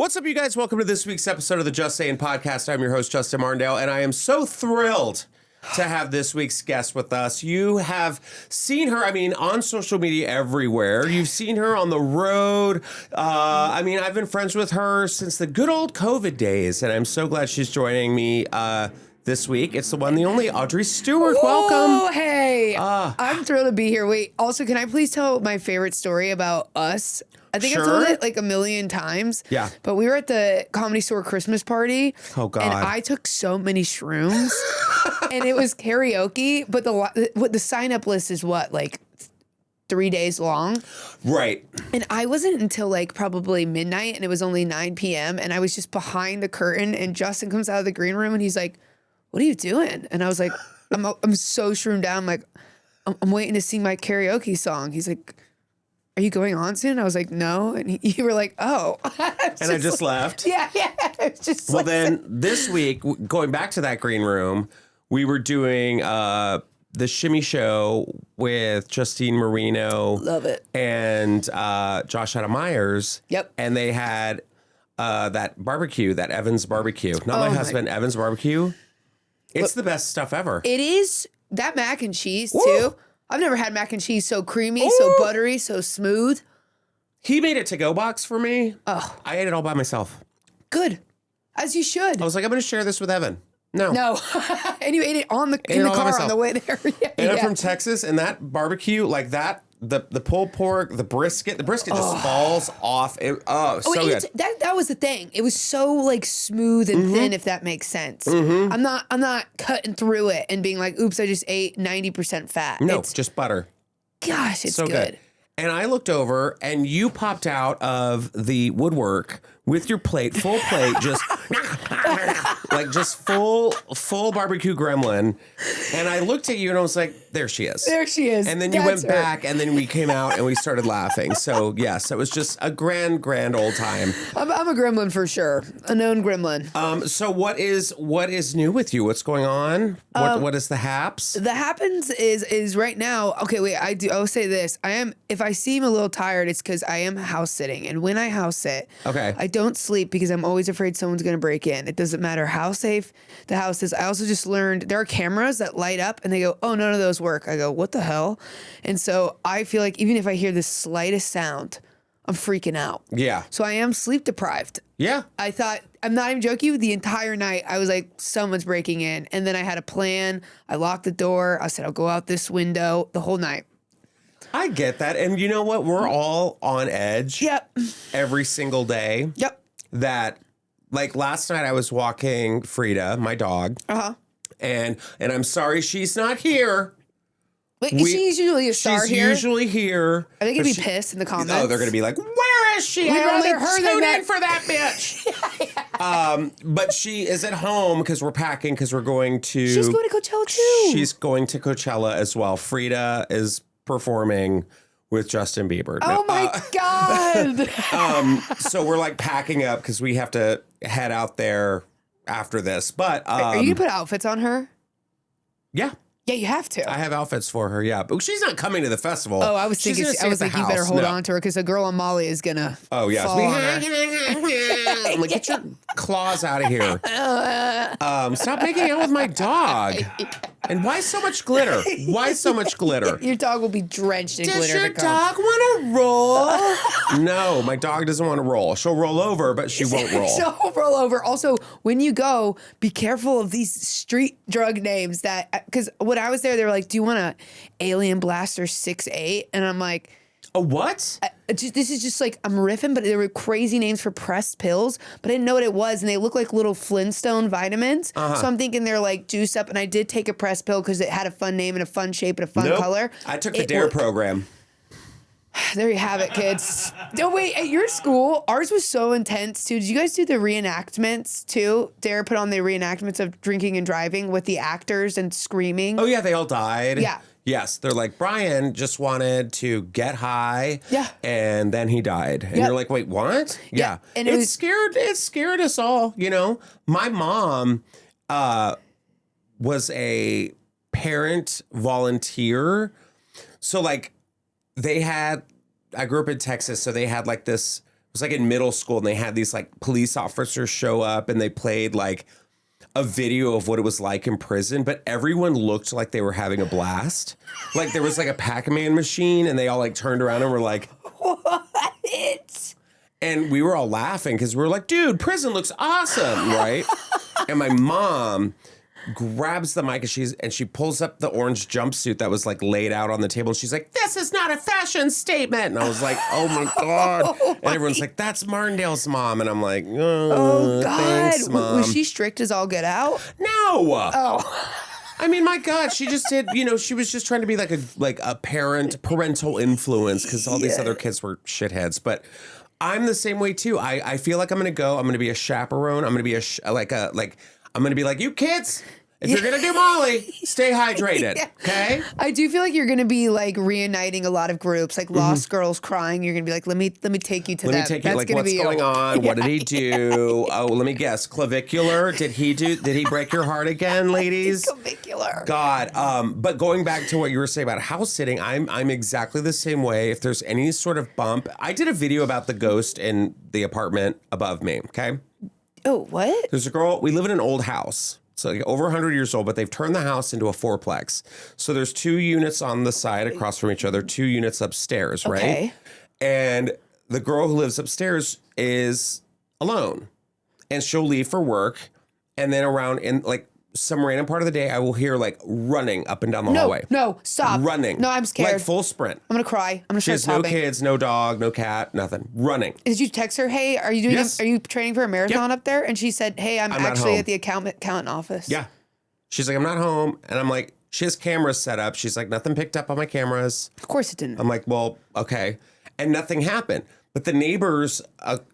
What's up, you guys? Welcome to this week's episode of the Just Saying podcast. I'm your host, Justin Martindale, and I am so thrilled to have this week's guest with us. You have seen her, on social media everywhere. You've seen her on the road. I've been friends with her since the good old COVID days, and I'm so glad she's joining me this week. It's the one, the only Audrey Stewart. Welcome. Oh, hey. I'm thrilled to be here. Wait, also, can I please tell my favorite story about us? I think I've told it like a million times. Yeah. But we were at the Comedy Store Christmas party. Oh, God. And I took so many shrooms. And it was karaoke. But the sign-up list is what, like 3 days long? Right. And I wasn't until like probably midnight. And it was only 9 p.m. And I was just behind the curtain. And Justin comes out of the green room and he's like, "What are you doing?" And I was like, I'm so shroomed down. I'm like, I'm waiting to sing my karaoke song. He's like, "Are you going on soon?" I was like, "No." And you were like, "Oh." And I just left. Yeah. It's just well, then this week, going back to that green room, we were doing the Shimmy Show with Justine Marino. Love it. And Josh Adam Myers. Yep. And they had that barbecue, that Evans barbecue. Not my husband, Evans barbecue. It's the best stuff ever. It is. That mac and cheese, Woo! too. I've never had mac and cheese so creamy, so buttery, so smooth. He made a to-go box for me. Oh. I ate it all by myself. Good. As you should. I was like, I'm going to share this with Evan. No. And you ate it in the car on the way there. And I'm from Texas, and that barbecue, like that, the pulled pork, the brisket just falls off. So good. That was the thing. It was so like smooth and thin, if that makes sense. I'm not cutting through it and being like, "Oops, I just ate 90% fat." No, just butter. Gosh, it's so good. And I looked over, and you popped out of the woodwork with your plate, full plate, just like just full barbecue gremlin. And I looked at you and I was like, there she is. There she is. And then you went back, and then we came out and we started laughing. So yes, it was just a grand old time. I'm a gremlin for sure. A known gremlin. So what is new with you? What's going on? What is the haps? The happens is right now. Okay, wait, I will say this. If I seem a little tired, it's because I am house sitting. And when I house sit, I don't sleep because I'm always afraid someone's going to break in. It doesn't matter how safe the house is. I also just learned there are cameras that light up and they go, "Oh, none of those work." I go, "What the hell?" And so I feel like even if I hear the slightest sound, I'm freaking out. Yeah. So I am sleep deprived. Yeah. I thought, I'm not even joking, the entire night I was like, someone's breaking in. And then I had a plan. I locked the door. I said, I'll go out this window the whole night. I get that. And you know what? We're all on edge. Yep. Every single day. Yep. That, like last night I was walking Frida, my dog. Uh-huh. And I'm sorry she's not here. Wait, she's usually a star here. She's usually here. Are they going to be pissed in the comments? Oh, they're going to be like, "Where is she? I only tuned in for that bitch." But she is at home because we're packing because we're going to... She's going to Coachella too. She's going to Coachella as well. Frida is performing with Justin Bieber. Oh my God. So we're like packing up because we have to head out there after this. But are you going to put outfits on her? Yeah. Yeah, you have to. I have outfits for her, yeah. But she's not coming to the festival. Oh, I was thinking, you better hold on to her because a girl on Molly is going to fall on her. I'm like, get your claws out of here. Stop making out with my dog. And why so much glitter? Why so much glitter? Your dog will be drenched in glitter. Does your dog want to roll? No, my dog doesn't want to roll. She'll roll over, but she won't roll. She'll roll over. Also, when you go, be careful of these street drug names because when I was there, they were like, "Do you want a Alien Blaster 6.8?" And I'm like, "A what?" This is just like, I'm riffing, but there were crazy names for pressed pills, but I didn't know what it was, and they look like little Flintstone vitamins. So I'm thinking they're like juice up, and I did take a pressed pill because it had a fun name and a fun shape and a fun color. I took the DARE program. There you have it, kids. Oh, wait, at your school, ours was so intense, too. Did you guys do the reenactments, too? DARE put on the reenactments of drinking and driving with the actors and screaming. Oh, yeah, they all died. Yeah. Yes, they're like, Brian just wanted to get high, and then he died. And you're like, wait, what? Yeah. And it scared us all, you know? My mom was a parent volunteer. So, like, I grew up in Texas, so they had, like, this was like in middle school, and they had these like police officers show up, and they played like a video of what it was like in prison, but everyone looked like they were having a blast. Like there was like a Pac-Man machine, and they all like turned around and were like, "What?" And we were all laughing because we were like, "Dude, prison looks awesome, right?" And my mom grabs the mic and she pulls up the orange jumpsuit that was like laid out on the table. And she's like, "This is not a fashion statement." And I was like, "Oh my God." And everyone's like, "That's Martindale's mom." And I'm like, "Oh, God. Thanks, Mom." Was she strict as all get out? No. Oh. I mean, my God, she just did, she was just trying to be like a parental influence because all these other kids were shitheads. But I'm the same way too. I feel like I'm going to be a chaperone. I'm going to be I'm going to be like, "You kids, if you're going to do Molly, stay hydrated." Okay? I do feel like you're going to be like reuniting a lot of groups, like Lost Girls crying. You're going to be like, let me take you to that. Let me take you, like, what's going on? What did he do? Oh, let me guess. Clavicular? Did he break your heart again, ladies? Clavicular. God. But going back to what you were saying about house sitting, I'm exactly the same way. If there's any sort of bump, I did a video about the ghost in the apartment above me, okay? Oh, what? There's a girl, we live in an old house. So like over 100 years old, but they've turned the house into a fourplex. So there's 2 units on the side across from each other, 2 units upstairs, right? Okay. And the girl who lives upstairs is alone. And she'll leave for work. And then around in like some random part of the day, I will hear like running up and down the hallway. No, stop. Running. No, I'm scared. Like full sprint. I'm going to cry. I'm going to She has no kids, no dog, no cat, nothing. Running. Did you text her, "Hey, are you doing? Yes. Are you training for a marathon up there?" And she said, "Hey, I'm actually at the accountant office." Yeah. She's like, "I'm not home." And I'm like, she has cameras set up. She's like, "Nothing picked up on my cameras." Of course it didn't. I'm like, "Well, okay." And nothing happened. But the neighbors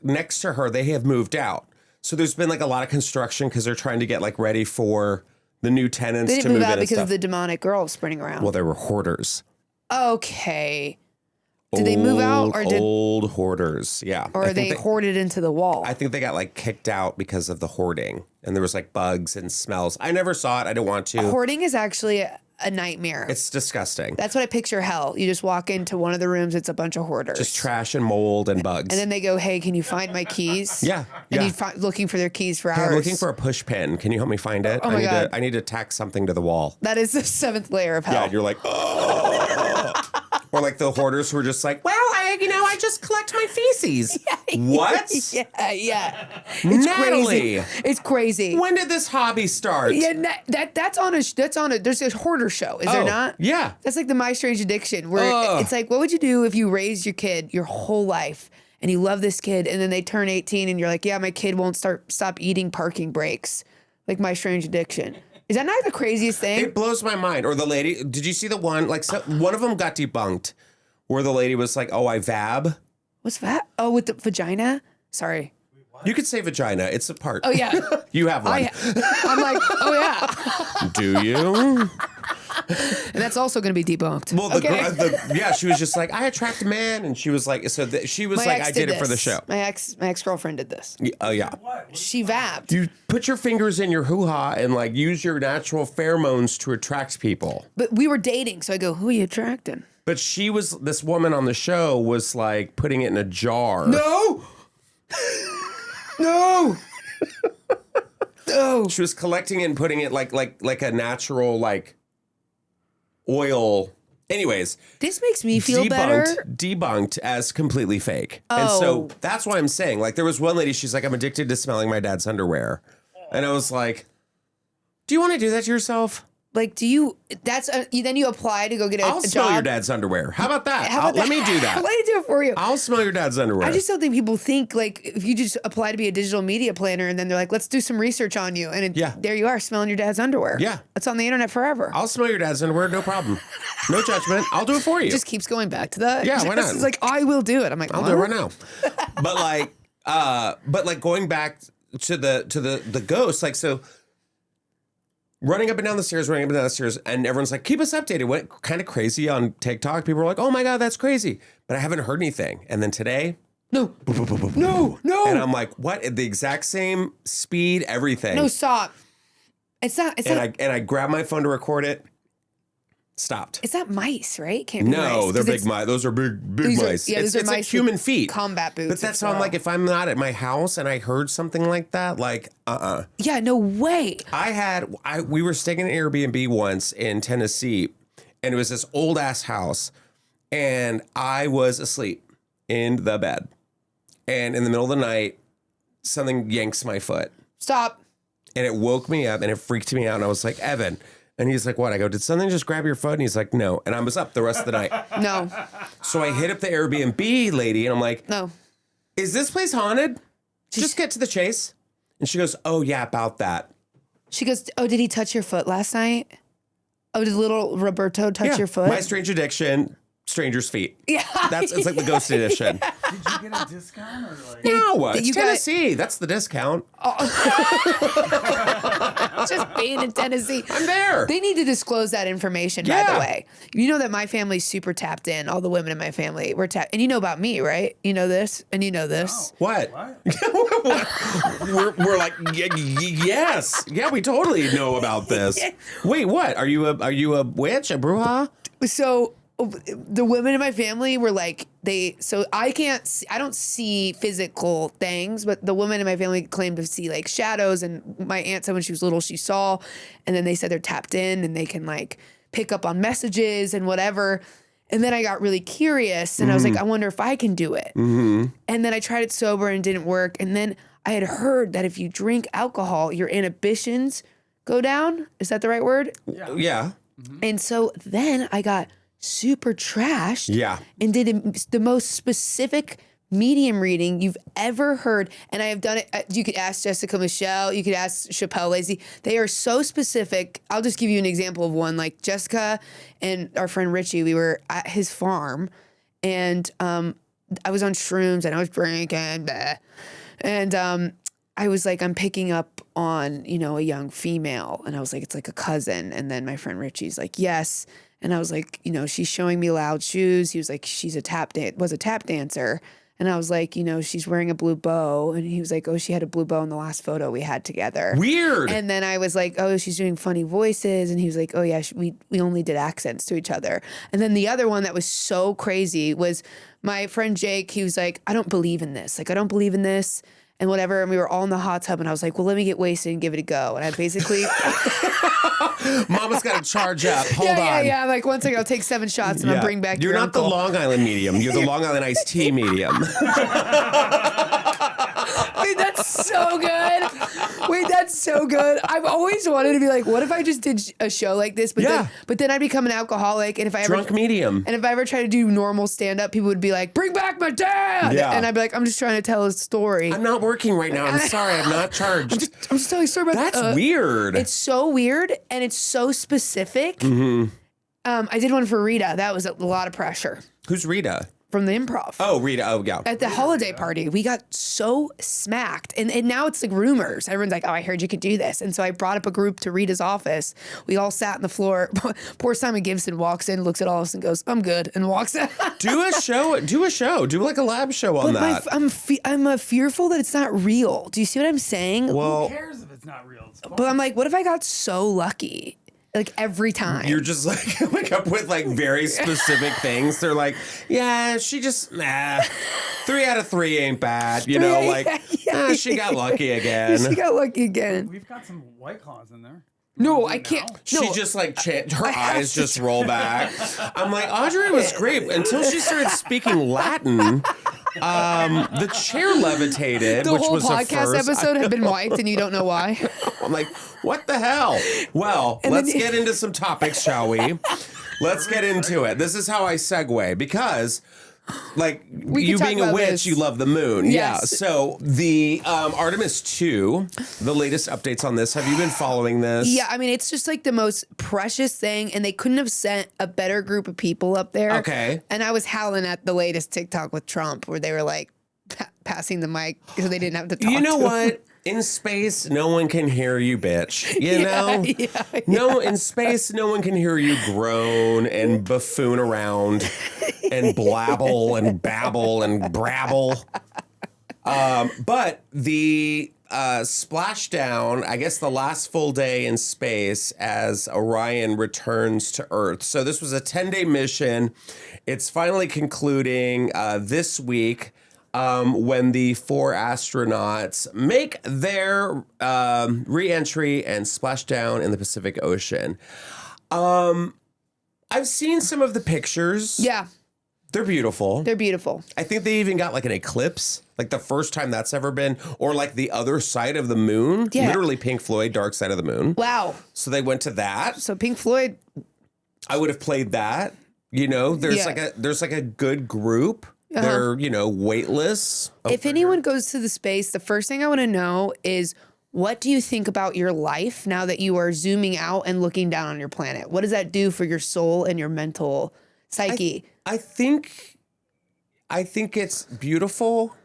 next to her, they have moved out. So there's been like a lot of construction because they're trying to get like ready for the new tenants they to didn't move move out in because and of the demonic girl sprinting around. Well, they were hoarders. Okay. Did they move out or did old hoarders? Yeah. Or they hoarded into the wall? I think they got like kicked out because of the hoarding, and there was like bugs and smells. I never saw it. I didn't want to. Hoarding is actually a nightmare. It's disgusting. That's what I picture hell. You just walk into one of the rooms, it's a bunch of hoarders. Just trash and mold and bugs. And then they go, "Hey, can you find my keys?" Yeah. And you're looking for their keys for hours. I'm looking for a push pin. Can you help me find it? Oh my God. I need to tack something to the wall. That is the 7th layer of hell. Yeah, and you're like, oh. Or like the hoarders who are just like, "Well, I just collect my feces." What? Yeah. It's Natalie. It's crazy. When did this hobby start? Yeah, that's on a there's a hoarder show, is there not? Yeah. That's like the My Strange Addiction, where it's like, what would you do if you raised your kid your whole life and you love this kid and then they turn 18 and you're like, "Yeah, my kid won't stop eating parking brakes." Like My Strange Addiction. Is that not the craziest thing? It blows my mind. Or the lady, did you see the one, like one of them got debunked where the lady was like, "Oh, I vab." What's that? Oh, with the vagina? Sorry. You could say vagina. It's a part. Oh, yeah. You have one. I'm like, oh, yeah. Do you? And that's also going to be debunked. Well, yeah, she was just like, "I attract men," and she was like, she was like, "I did it for the show." My ex-girlfriend did this. Oh yeah. She vabbed. You put your fingers in your hoo-ha and like use your natural pheromones to attract people. But we were dating, so I go, "Who are you attracting?" But this woman on the show was like putting it in a jar. No. No. No. She was collecting it and putting it like a natural like oil. Anyways, this makes me feel better. Debunked as completely fake. And so that's why I'm saying, like, there was one lady, she's like, "I'm addicted to smelling my dad's underwear." And I was like, "Do you want to do that to yourself?" Like, do you? Then you apply to go get a job. I'll smell your dad's underwear. How about that? Let me do that. Let me do it for you. I'll smell your dad's underwear. I just don't think people think like if you just apply to be a digital media planner and then they're like, "Let's do some research on you," and there you are smelling your dad's underwear. Yeah, it's on the internet forever. I'll smell your dad's underwear, no problem, no judgment. I'll do it for you. It just keeps going back to that. Yeah, why not? It's like, "I will do it." I'm like, I'll do it right now. But like going back to the ghost, like so. Running up and down the stairs, and everyone's like, "Keep us updated." Went kind of crazy on TikTok. People were like, "Oh my God, that's crazy." But I haven't heard anything. And then today, no. And I'm like, what? At the exact same speed, everything. No, stop. It's not. And I grab my phone to record it. Stopped. It's not mice, right? Can't be mice. No, they're big mice. Those are big mice. Yeah, it's those are like mice human feet. Combat boots. But that's on like if I'm not at my house and I heard something like that, like Yeah, no way. We were staying in an Airbnb once in Tennessee, and it was this old ass house, and I was asleep in the bed, and in the middle of the night, something yanks my foot. Stop. And it woke me up and it freaked me out, and I was like, Evan. And he's like, what? I go, did something just grab your foot? And he's like, no. And I was up the rest of the night. No. So I hit up the Airbnb lady and I'm like, no. Is this place haunted? Just get to the chase. And she goes, oh, yeah, about that. She goes, oh, did he touch your foot last night? Oh, did little Roberto touch your foot? My Strange Addiction, Stranger's Feet. Yeah. It's like the Ghost Edition. Did you get a discount or like? No, it's Tennessee. That's the discount. Just being in Tennessee. I'm there. They need to disclose that information, by the way. You know that my family's super tapped in. All the women in my family were tapped. And you know about me, right? You know this, and you know this. Oh, what? we're like, yes. Yeah, we totally know about this. Wait, what? Are you a witch? A bruja? So the women in my family were like, I don't see physical things, but the women in my family claim to see like shadows, and my aunt said when she was little she saw, and then they said they're tapped in and they can like pick up on messages and whatever. And then I got really curious and I was like, I wonder if I can do it. Mm-hmm. And then I tried it sober and it didn't work. And then I had heard that if you drink alcohol, your inhibitions go down. Is that the right word? Yeah. Mm-hmm. And so then I got super trashed and did the most specific medium reading you've ever heard. And I have done it. You could ask Jessica Michelle. You could ask Chappelle Lacey. They are so specific. I'll just give you an example of one. Like Jessica and our friend Richie, we were at his farm and I was on shrooms and I was drinking. Bleh. And I was like, I'm picking up on, a young female. And I was like, it's like a cousin. And then my friend Richie's like, yes. And I was like, she's showing me loud shoes. He was like, she's a tap dancer. And I was like, she's wearing a blue bow. And he was like, oh, she had a blue bow in the last photo we had together. Weird. And then I was like, oh, she's doing funny voices. And he was like, oh yeah, we only did accents to each other. And then the other one that was so crazy was my friend Jake. He was like, I don't believe in this. Like, I don't believe in this. And whatever, and we were all in the hot tub, and I was like, well, let me get wasted and give it a go. And I basically... Mama's got to charge up. Hold on. Yeah. I'm like, one second, I'll take 7 shots, and I'll bring back You're your not uncle. the Long Island medium. You're the Long Island iced tea medium. Wait, that's so good. I've always wanted to be like, what if I just did a show like this? But then I'd become an alcoholic, and if I ever... Drunk medium. And if I ever tried to do normal stand-up, people would be like, bring back my dad! Yeah. And I'd be like, I'm just trying to tell a story. I'm not working right now. I'm sorry. I'm not charged. I'm just telling a story about... That's weird. It's so weird, and it's so specific. Mm-hmm. I did one for Rita. That was a lot of pressure. Who's Rita? From the improv. Oh, Rita. Oh, yeah. At the holiday party, we got so smacked. And now it's like rumors. Everyone's like, oh, I heard you could do this. And so I brought up a group to Rita's office. We all sat on the floor. Poor Simon Gibson walks in, looks at all of us and goes, I'm good, and walks out. Do a show. Do like a lab show on that. I'm fearful that it's not real. Do you see what I'm saying? Well, who cares if it's not real? But I'm like, what if I got so lucky? Like every time. You're just like coming up with like very specific things. They're like, yeah, she just, 3 out of 3 ain't bad. She got lucky again. We've got some White Claws in there. No, I can't. No. She just like, her eyes just roll back. I'm like, Audrey was great until she started speaking Latin. The chair levitated, the which whole was podcast episode had been wiped, and you don't know why. I'm like, what the hell? Well, let's get into some topics, shall we? Let's get into it. This is how I segue because, like, you being a witch, you love the moon. Yes. Yeah. So the Artemis 2, the latest updates on this. Have you been following this? Yeah. I mean, it's just like the most precious thing, and they couldn't have sent a better group of people up there. Okay. And I was howling at the latest TikTok with Trump, where they were like passing the mic because they didn't have to talk. You know to what? him. In space, no one can hear you, bitch. You know? Yeah. No, in space, no one can hear you groan and buffoon around and blabble and babble and brabble. But the splashdown, I guess the last full day in space as Orion returns to Earth. So this was a 10-day mission. It's finally concluding this week when the 4 astronauts make their re-entry and splash down in the Pacific Ocean. I've seen some of the pictures. Yeah. They're beautiful. They're beautiful. I think they even got like an eclipse, like the first time that's ever been, or like the other side of the moon. Yeah. Literally Pink Floyd, Dark Side of the Moon. Wow. So they went to that. So Pink Floyd. I would have played that. You know, there's like a good group. They're, weightless. If anyone goes to the space, the first thing I want to know is, what do you think about your life now that you are zooming out and looking down on your planet? What does that do for your soul and your mental psyche? I think it's beautiful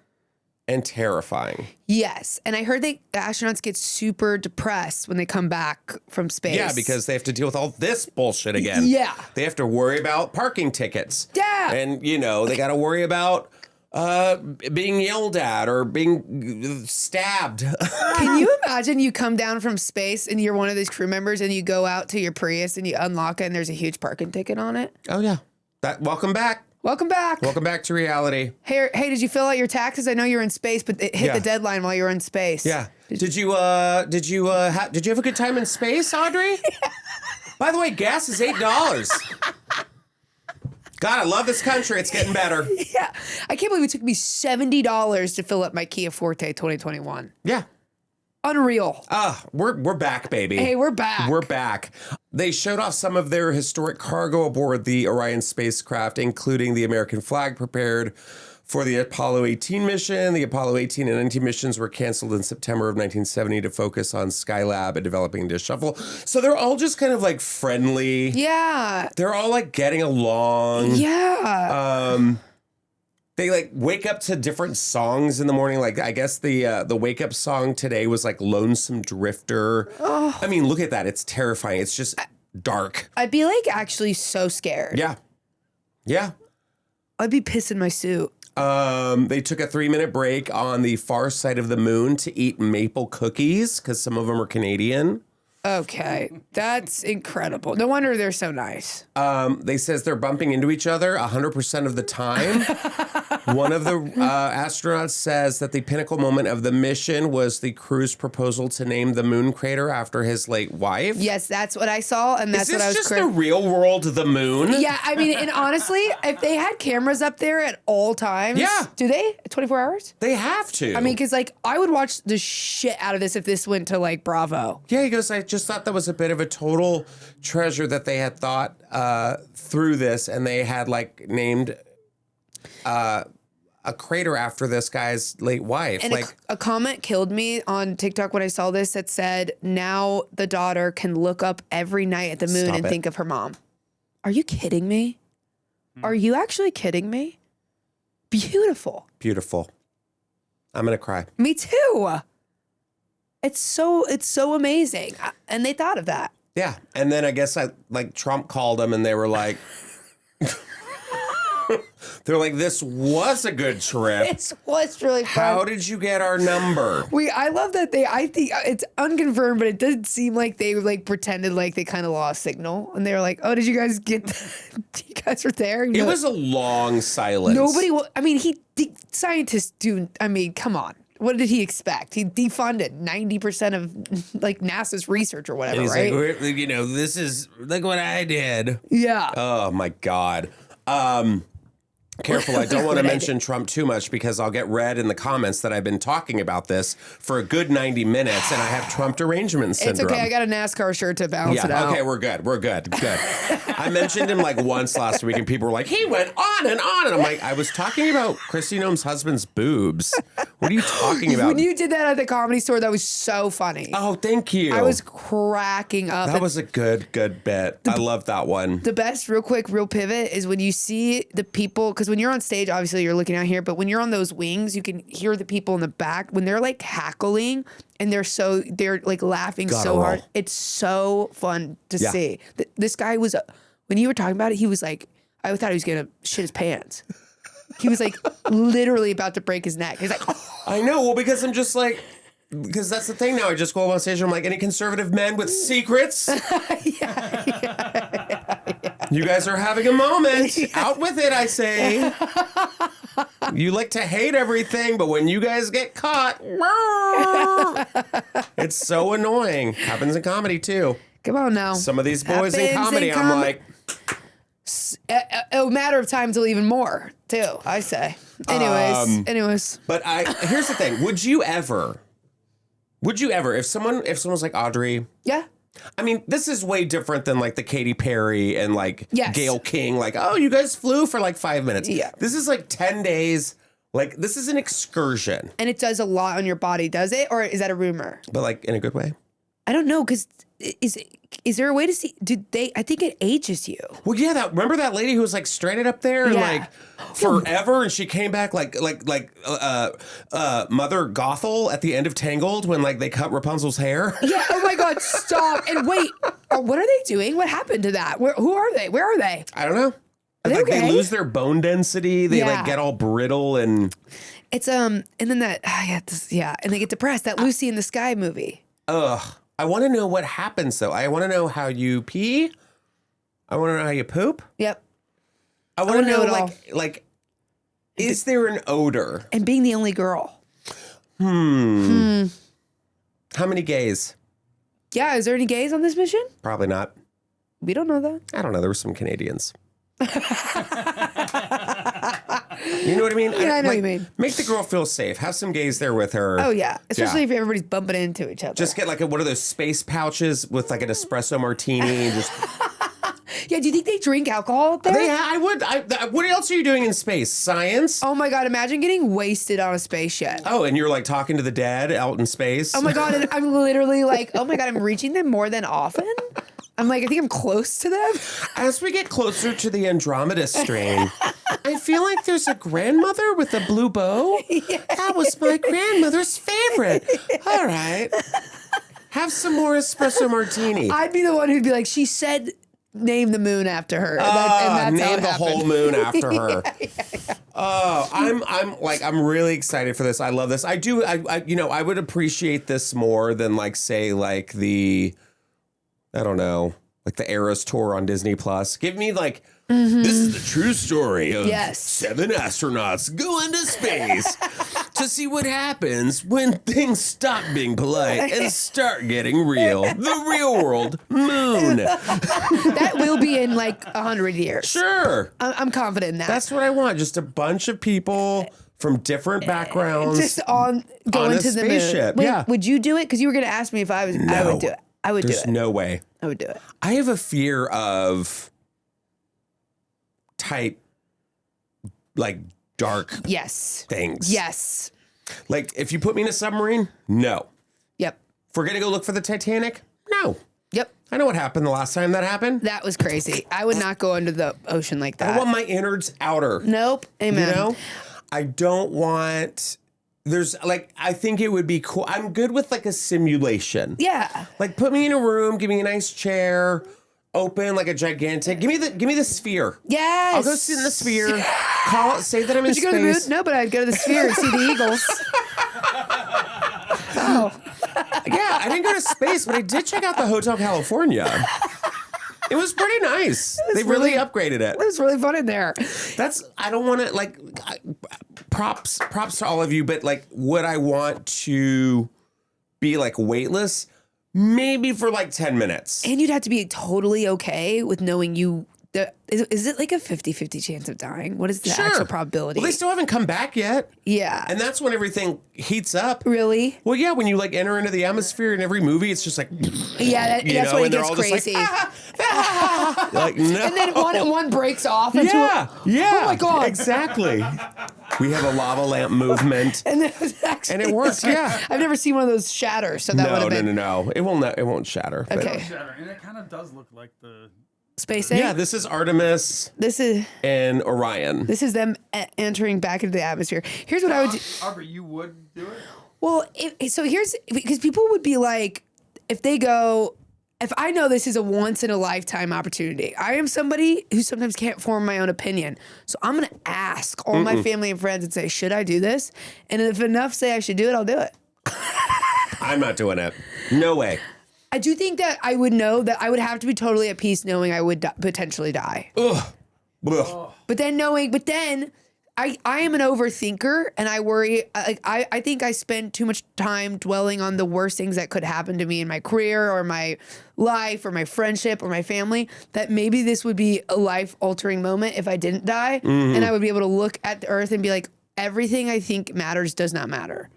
and terrifying. Yes. And I heard the astronauts get super depressed when they come back from space. Yeah, because they have to deal with all this bullshit again. Yeah. They have to worry about parking tickets. Yeah. And, they got to worry about being yelled at or being stabbed. Can you imagine you come down from space and you're one of these crew members and you go out to your Prius and you unlock it and there's a huge parking ticket on it? Oh, yeah. Welcome back. Welcome back. Welcome back to reality. Hey, did you fill out your taxes? I know you're in space, but it hit the deadline while you were in space. Yeah. Did you have a good time in space, Audrey? Yeah. By the way, gas is $8. God, I love this country. It's getting better. Yeah. I can't believe it took me $70 to fill up my Kia Forte 2021. Yeah. Unreal. We're back, baby. Hey, we're back. We're back. They showed off some of their historic cargo aboard the Orion spacecraft, including the American flag prepared for the Apollo 18 mission. The Apollo 18 and 19 missions were canceled in September of 1970 to focus on Skylab and developing Dish Shuffle. So they're all just kind of like friendly. Yeah. They're all like getting along. Yeah. They like wake up to different songs in the morning. Like I guess the wake up song today was like Lonesome Drifter. Oh. I mean, look at that. It's terrifying. It's just dark. I'd be like actually so scared. Yeah. Yeah. I'd be pissing my suit. They took a 3-minute break on the far side of the moon to eat maple cookies because some of them are Canadian. Okay, that's incredible. No wonder they're so nice. They says they're bumping into each other 100% of the time. One of the astronauts says that the pinnacle moment of the mission was the crew's proposal to name the moon crater after his late wife. Yes, that's what I saw, and that's what I was. Is this just the real world of the moon? Yeah, I mean, and honestly, if they had cameras up there at all times, do they 24 hours? They have to. I mean, because like I would watch the shit out of this if this went to like Bravo. Yeah, he goes, I just thought that was a bit of a total treasure that they had thought through this, and they had like named a crater after this guy's late wife. And like a comment killed me on TikTok when I saw this that said, now the daughter can look up every night at the moon and think of her mom. Are you kidding me? Are you actually kidding me? Beautiful. Beautiful. I'm going to cry. Me too. It's so amazing. And they thought of that. Yeah. And then I guess Trump called them and they were like, they're like, this was a good trip. It was really fun. How did you get our number? I love that I think it's unconfirmed, but it did seem like they like pretended like they kind of lost signal. And they were like, oh, did you guys get, you guys were there? It was a long silence. Scientists do, I mean, come on. What did he expect? He defunded 90% of like NASA's research or whatever, right? Like, this is like what I did. Yeah. Oh my God. Careful, I don't want to mention Trump too much because I'll get read in the comments that I've been talking about this for a good 90 minutes and I have Trump derangement syndrome. It's okay, I got a NASCAR shirt to balance it out. Okay, we're good. Good. I mentioned him like once last week and people were like, he went on and on. And I'm like, I was talking about Kristi Noem's husband's boobs. What are you talking about? When you did that at the Comedy Store, that was so funny. Oh, thank you. I was cracking up. That was a good bit. I love that one. The best, real quick, is when you see the people, because when you're on stage, obviously you're looking out here, but when you're on those wings, you can hear the people in the back when they're like hackling and they're like laughing hard. It's so fun to see. This guy was, when you were talking about it, he was like, I thought he was gonna shit his pants. He was like literally about to break his neck. He's like, I know. Well, because I'm just like, because that's the thing now. I just go up on stage and I'm like, any conservative men with secrets? You guys are having a moment. Out with it, I say. You like to hate everything, but when you guys get caught, it's so annoying. Happens in comedy, too. Come on now. Some of these boys in comedy, I'm like... A matter of time till even more, too, I say. Anyways. But here's the thing. Would you ever, if someone was like, Audrey... Yeah. I mean, this is way different than like the Katy Perry and like Gayle King. Like, oh, you guys flew for like 5 minutes. Yeah. This is like 10 days. Like, this is an excursion. And it does a lot on your body, does it? Or is that a rumor? But like in a good way? I don't know, because is there a way to see? I think it ages you. Well, yeah. Remember that lady who was like stranded up there and like forever, and she came back like Mother Gothel at the end of Tangled when like they cut Rapunzel's hair. Yeah. Oh my God! Stop and wait. What are they doing? What happened to that? Who are they? Where are they? I don't know. Like okay? They lose their bone density. They like get all brittle and. It's and then that and they get depressed. That Lucy in the Sky movie. Ugh. I want to know what happens, though. I want to know how you pee. I want to know how you poop. Yep. I want to know, like, is there an odor? And being the only girl. How many gays? Yeah, is there any gays on this mission? Probably not. We don't know that. I don't know. There were some Canadians. You know what I mean? Yeah, I know what you mean. Make the girl feel safe. Have some gays there with her. Oh, yeah. Especially if everybody's bumping into each other. Just get like one of those space pouches with like an espresso martini. Just Yeah, do you think they drink alcohol up there? Yeah, I would. What else are you doing in space? Science? Oh my God, imagine getting wasted on a spaceship. Oh, and you're like talking to the dead out in space? Oh my God, and I'm literally like, oh my God, I'm reaching them more than often. I'm like, I think I'm close to them. As we get closer to the Andromeda strain, I feel like there's a grandmother with a blue bow. Yes. That was my grandmother's favorite. All right. Have some more espresso martini. I'd be the one who'd be like, she said, name the moon after her. And that's name the whole moon after her. Yeah. Oh, I'm really excited for this. I love this. I would appreciate this more than like, say, like I don't know, like the Eras tour on Disney Plus. Give me like, this is the true story of 7 astronauts go into space to see what happens when things stop being polite and start getting real. The real world moon. That will be in like 100 years. Sure. I'm confident in that. That's what I want. Just a bunch of people from different backgrounds. Just going to the moon. Wait, yeah. Would you do it? Because you were going to ask me if I was. No. I would do it. I would do it. There's no way. I would do it. I have a fear of tight, like dark things. Yes. Like if you put me in a submarine, no. Yep. If we're going to go look for the Titanic, no. Yep. I know what happened the last time that happened. That was crazy. I would not go under the ocean like that. I want my innards outer. Nope. Amen. You know? I don't want... I think it would be cool. I'm good with like a simulation. Yeah. Like put me in a room, give me a nice chair, open like a gigantic. Give me the sphere. Yes. I'll go sit in the sphere. Say that I'm in Did you space. go to the moon? No, but I'd go to the sphere and see the Eagles. Oh. Yeah, I didn't go to space, but I did check out the Hotel California. It was pretty nice. They really upgraded it. It was really fun in there. I don't want to like props to all of you, but like would I want to be like weightless? Maybe for like 10 minutes. And you'd have to be totally okay with knowing is it like a 50-50 chance of dying? What is the actual probability? Well, they still haven't come back yet. Yeah. And that's when everything heats up. Really? Well, yeah, when you like enter into the atmosphere in every movie, it's just like... Yeah, that's when it gets crazy. Like, no. And then one breaks off. Yeah. Oh my God. Exactly. We have a lava lamp movement. And it works, yeah. I've never seen one of those shatter, so that would have been... No. It won't shatter. Okay. And it kind of does look like the... Space Egg? Yeah, this is Artemis. And Orion. This is them entering back into the atmosphere. Here's what I would do. Aubrey, you would do it? Well, because people would be like, if they go if I know this is a once in a lifetime opportunity, I am somebody who sometimes can't form my own opinion. So I'm going to ask all my family and friends and say, should I do this? And if enough say I should do it, I'll do it. I'm not doing it. No way. I do think that I would know that I would have to be totally at peace knowing I would potentially die. Ugh. Ugh. But then I am an overthinker and I worry. I think I spend too much time dwelling on the worst things that could happen to me in my career or my life or my friendship or my family, that maybe this would be a life altering moment if I didn't die. And I would be able to look at the earth and be like, everything I think matters does not matter.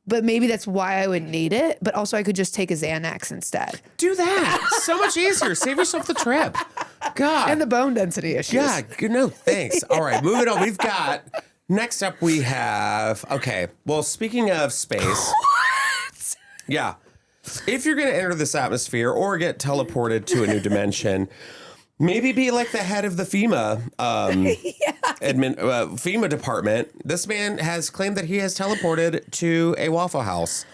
But maybe that's why I would need it. But also I could just take a Xanax instead. Do that. So much easier. Save yourself the trip. God. And the bone density issues. Yeah. No, thanks. All right. Moving on. Next up we have, okay. Well, speaking of space. What? Yeah. If you're going to enter this atmosphere or get teleported to a new dimension, maybe be like the head of the FEMA FEMA department. This man has claimed that he has teleported to a Waffle House.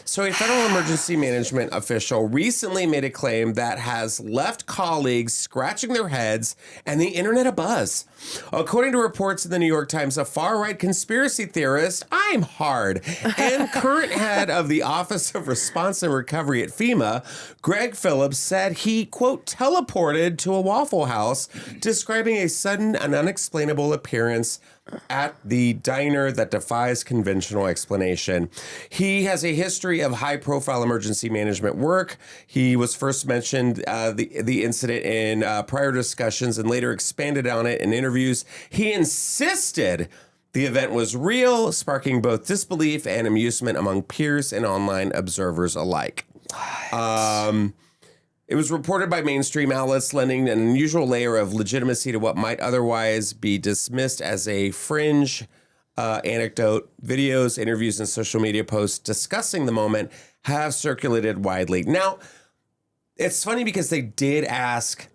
So a federal emergency management official recently made a claim that has left colleagues scratching their heads and the internet abuzz. According to reports in the New York Times, a far-right conspiracy theorist, I'm hard, and current head of the Office of Response and Recovery at FEMA, Greg Phillips, said he, quote, teleported to a Waffle House, describing a sudden and unexplainable appearance at the diner that defies conventional explanation. He has a history of high-profile emergency management work. He was first mentioned the incident in prior discussions and later expanded on it in interviews. He insisted the event was real, sparking both disbelief and amusement among peers and online observers alike. It was reported by mainstream outlets, lending an unusual layer of legitimacy to what might otherwise be dismissed as a fringe anecdote. Videos, interviews, and social media posts discussing the moment have circulated widely. Now, it's funny because they did ask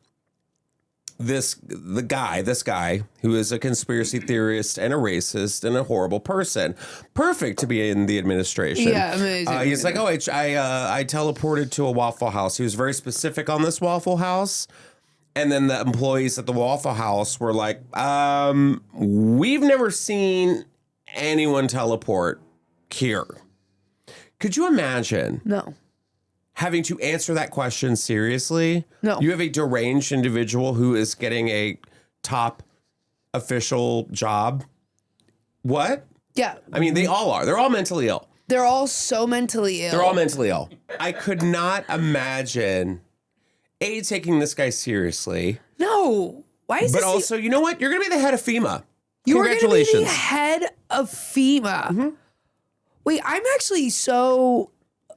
this guy who is a conspiracy theorist and a racist and a horrible person, perfect to be in the administration. Yeah, amazing. He's like, I teleported to a Waffle House. He was very specific on this Waffle House. And then the employees at the Waffle House were like, we've never seen anyone teleport here. Could you imagine? No. Having to answer that question seriously? No. You have a deranged individual who is getting a top official job. What? Yeah. I mean, they all are. They're all mentally ill. They're all so mentally ill. They're all mentally ill. I could not imagine, A, taking this guy seriously. No. Why is But this? also, you know what? You're going to be the head of FEMA. You are going to be Congratulations. the head of FEMA. Wait, I'm actually so...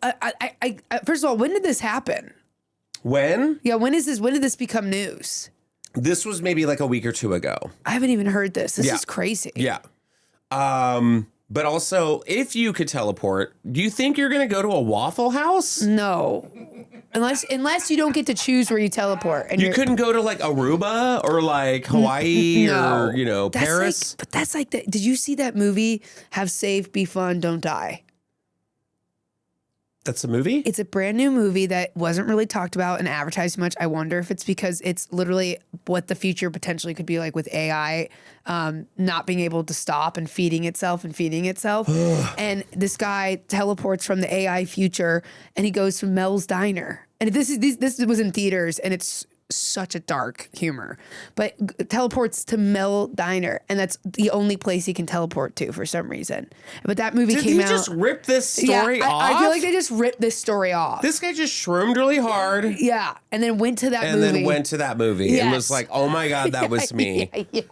I first of all, when did this happen? When? Yeah, when did this become news? This was maybe like a week or two ago. I haven't even heard this. This is crazy. Yeah. But also, if you could teleport, do you think you're going to go to a Waffle House? No. Unless you don't get to choose where you teleport. And You couldn't go to like Aruba or like Hawaii No. or, That's Paris? but that's like the, did you see that movie, Have Safe, Be Fun, Don't Die? That's a movie? It's a brand new movie that wasn't really talked about and advertised much. I wonder if it's because it's literally what the future potentially could be like with AI not being able to stop and feeding itself. And this guy teleports from the AI future and he goes to Mel's Diner. And this was in theaters and it's such a dark humor, but teleports to Mel Diner, and that's the only place he can teleport to for some reason. But that movie came out. Did he just rip this story off? I feel like they just ripped this story off. This guy just shroomed really hard. Yeah, and then went to that and movie. then went to that movie and was like, oh my God, that was me. Yeah.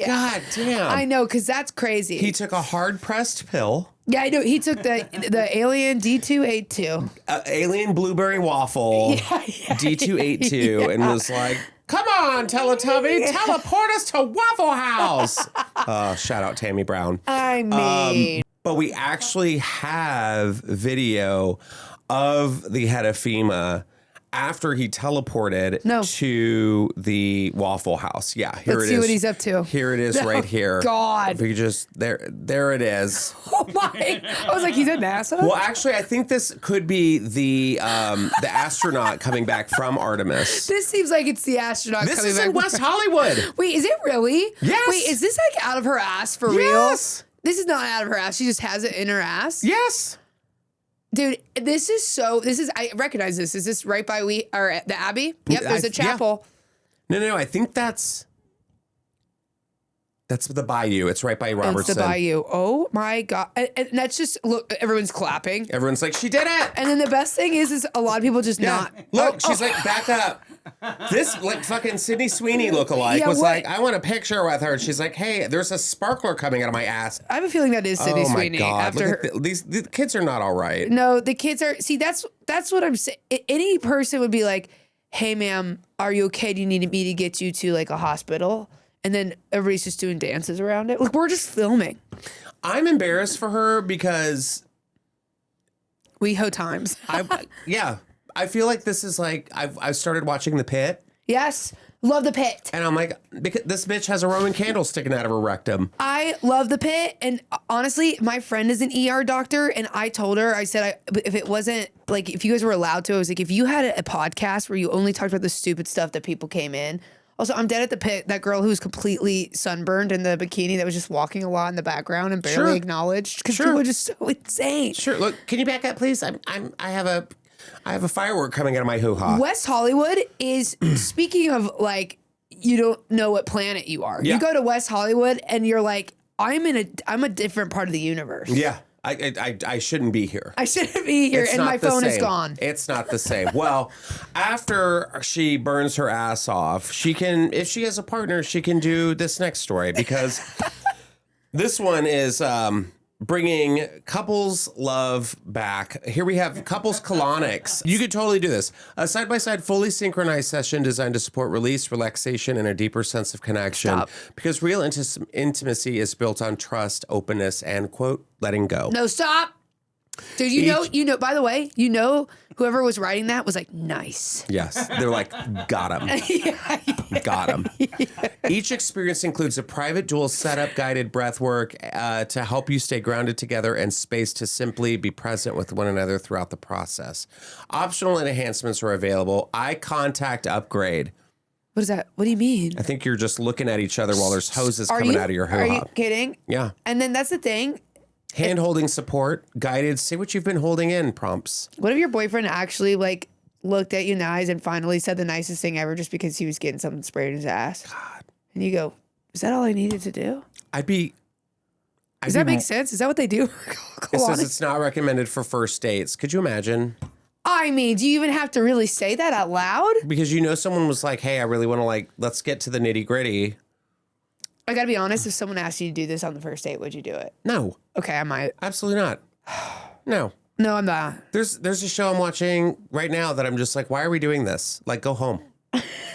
God damn. I know, because that's crazy. He took a hard-pressed pill. Yeah, I know. He took the alien D282. Alien blueberry waffle D282 and was like, come on, Teletubby, teleport us to Waffle House. Shout out Tammy Brown. I mean. But we actually have video of the head of FEMA after he teleported to the Waffle House. Yeah, here Let's it see is. what he's up to. Here it is right here. God. If we could just, there it is. Oh my. I was like, he's at NASA? Well, actually, I think this could be the astronaut coming back from Artemis. This seems like it's the astronaut coming back. This is in West Hollywood. Wait, is it really? Yes. Wait, is this like out of her ass for real? This is not out of her ass. She just has it in her ass? Yes. Dude, I recognize this. Is this right by the Abbey? Yep, there's a chapel. Yeah. No, I think that's the Bayou. It's right by Robertson. It's the Bayou. Oh my God. And that's just, look, everyone's clapping. Everyone's like, she did it. And then the best thing is a lot of people just not. Look, she's like, back up. This like fucking Sydney Sweeney lookalike was like, I want a picture with her. And she's like, hey, there's a sparkler coming out of my ass. I have a feeling that is Sydney Sweeney. Oh my God. After these kids are not all right. No, the kids are, see, that's what I'm saying. Any person would be like, hey ma'am, are you okay? Do you need me to get you to like a hospital? And then everybody's just doing dances around it. Like, we're just filming. I'm embarrassed for her because WeHo times. I feel like this is like I've started watching The Pit. Yes. Love The Pit. And I'm like, because this bitch has a Roman candle sticking out of her rectum. I love The Pit. And honestly, my friend is an ER doctor. And I told her, I said, if it wasn't like, if you guys were allowed to, I was like, if you had a podcast where you only talked about the stupid stuff that people came in. Also, I'm dead at The Pit. That girl who was completely sunburned in the bikini that was just walking a lot in the background and barely acknowledged because people are just so insane. Sure. Look, can you back up, please? I have a firework coming out of my hoo-ha. West Hollywood is, speaking of like, you don't know what planet you are. Yeah. You go to West Hollywood and you're like, I'm a different part of the universe. Yeah. I shouldn't be here. I shouldn't be here, and my phone is gone. It's not the same. Well, after she burns her ass off, she can, if she has a partner, she can do this next story because this one is bringing couples love back. Here we have couples colonics. You could totally do this. A side-by-side fully synchronized session designed to support release, relaxation, and a deeper sense of connection. Stop. Because real intimacy is built on trust, openness, and, quote, letting go. No, stop. Dude, you know, by the way, whoever was writing that was like, nice. Yes. They're like, got him. Got him. Yeah. Each experience includes a private dual setup, guided breath work to help you stay grounded together and space to simply be present with one another throughout the process. Optional enhancements are available. Eye contact upgrade. What is that? What do you mean? I think you're just looking at each other while there's hoses coming out of your hoo-ha. Are you kidding? Yeah. And then that's the thing. Hand-holding support, guided, say what you've been holding in prompts. What if your boyfriend actually like looked at you in the eyes and finally said the nicest thing ever just because he was getting something sprayed in his ass? God. And you go, is that all I needed to do? Does that make sense? Is that what they do? It says it's not recommended for first dates. Could you imagine? I mean, do you even have to really say that out loud? Because someone was like, hey, I really want to let's get to the nitty gritty. I gotta be honest, if someone asked you to do this on the first date, would you do it? No. Okay, I might. Absolutely not. No. No, I'm not. There's a show I'm watching right now that I'm just like, why are we doing this? Like, go home.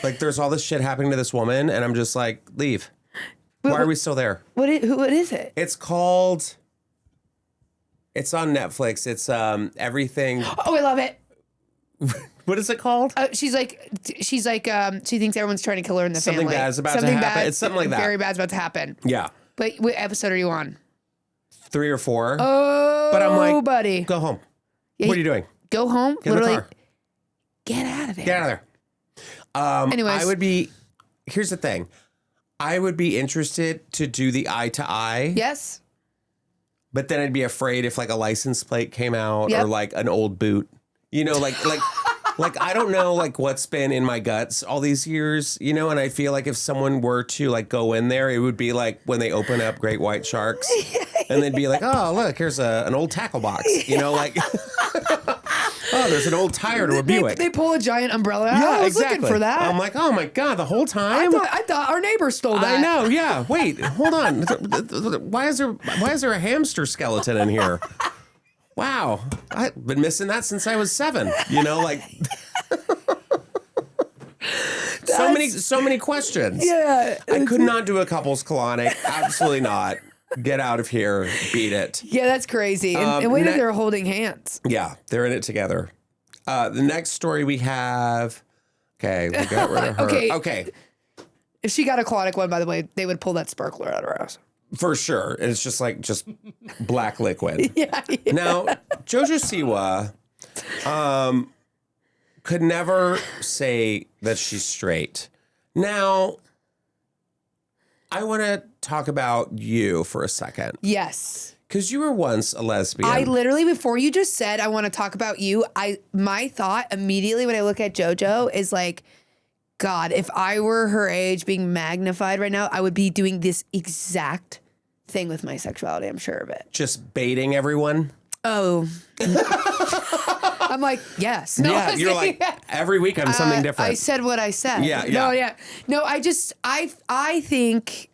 Like, there's all this shit happening to this woman, and I'm just like, leave. Why are we still there? What is it? It's called... It's on Netflix. It's everything... Oh, I love it. What is it called? She thinks everyone's trying to kill her in the family. Something bad's about to happen. It's something like that. Very bad's about to happen. Yeah. But what episode are you on? 3 or 4. Oh, but I'm like, buddy. Go home. Yeah, what are you doing? Go home. Get in the car. Get out of there. Get out of there. Anyways. Here's the thing. I would be interested to do the eye to eye. Yes. But then I'd be afraid if like a license plate came out or like an old boot. You know, like I don't know like what's been in my guts all these years, you know, and I feel like if someone were to like go in there, it would be like when they open up great white sharks and they'd be like, oh, look, here's an old tackle box, you know, like, oh, there's an old tire to a Buick. They pull a giant umbrella out. Yeah, I was exactly. looking for that. I'm like, oh my God, the whole time? I thought our neighbor stole that. I know, yeah. Wait, hold on. Why is there a hamster skeleton in here? Wow, I've been missing that since I was 7. You know, like so many questions. Yeah, I could not do a couples colonic. Absolutely not. Get out of here. Beat it. Yeah, that's crazy. And wait till they're holding hands. Yeah, they're in it together. The next story we have. Okay, we got rid of her. Okay. If she got a colonic one, by the way, they would pull that sparkler out of her house. For sure. And it's just black liquid. Yeah. Now, Jojo Siwa could never say that she's straight. Now, I want to talk about you for a second. Yes. Because you were once a lesbian. I literally, before you just said I want to talk about you, my thought immediately when I look at JoJo is like, God, if I were her age being magnified right now, I would be doing this exact thing with my sexuality. I'm sure of it. Just baiting everyone? Oh. I'm like, yes. No, yeah, you're like, every week I'm something different. I said what I said. Yeah. No, I think,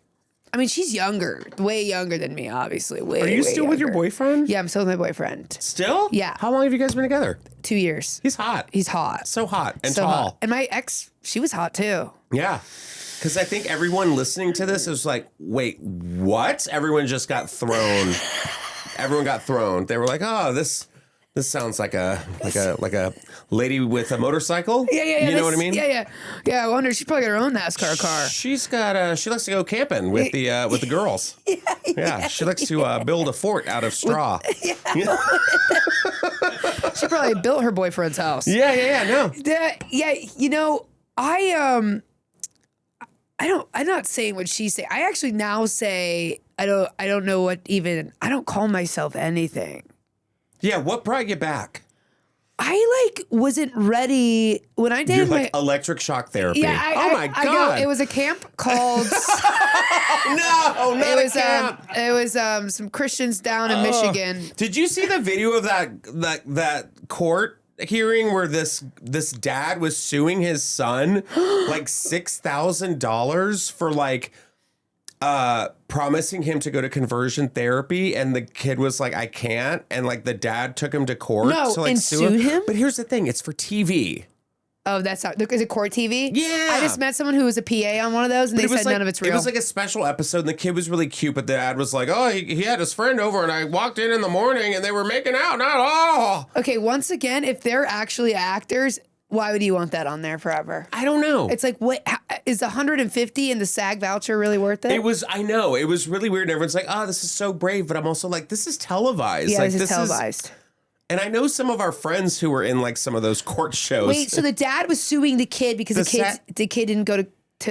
I mean, she's younger, way younger than me, obviously. Are you still with your boyfriend? Yeah, I'm still with my boyfriend. Still? Yeah. How long have you guys been together? 2 years. He's hot. He's hot. So hot and so tall. Hot. And my ex, she was hot too. Yeah. Because I think everyone listening to this is like, wait, what? Everyone just got thrown. Everyone got thrown. They were like, oh, this sounds like a lady with a motorcycle. Yeah. You know what I mean? Yeah. I wonder, she's probably got her own NASCAR car. She's got she likes to go camping with the girls. Yeah. She likes to build a fort out of straw. Yeah. She probably built her boyfriend's house. Yeah. No. You know, I'm not saying what she say. I actually now say I don't know what even. I don't call myself anything. Yeah, what brought you back? I wasn't ready when I dated You're like electric shock therapy. Yeah, oh my God. It was a camp called. No, not a camp. It was some Christians down in Michigan. Did you see the video of that court hearing where this dad was suing his son like $6,000 for promising him to go to conversion therapy, and the kid was like, I can't, and the dad took him to court to sue him. But here's the thing, it's for TV. Oh, that's not, is it court TV? Yeah. I just met someone who was a PA on one of those, and they said none of it's real. It was like a special episode, and the kid was really cute, but the dad was like, oh, he had his friend over, and I walked in the morning, and they were making out, not all. Okay, once again, if they're actually actors, why would you want that on there forever? I don't know. It's like, what is the $150 and the SAG voucher really worth it? I know. It was really weird. Everyone's like, oh, this is so brave. But I'm also like, this is televised. Yeah, this is televised. And I know some of our friends who were in some of those court shows. Wait, so the dad was suing the kid because the kid didn't go to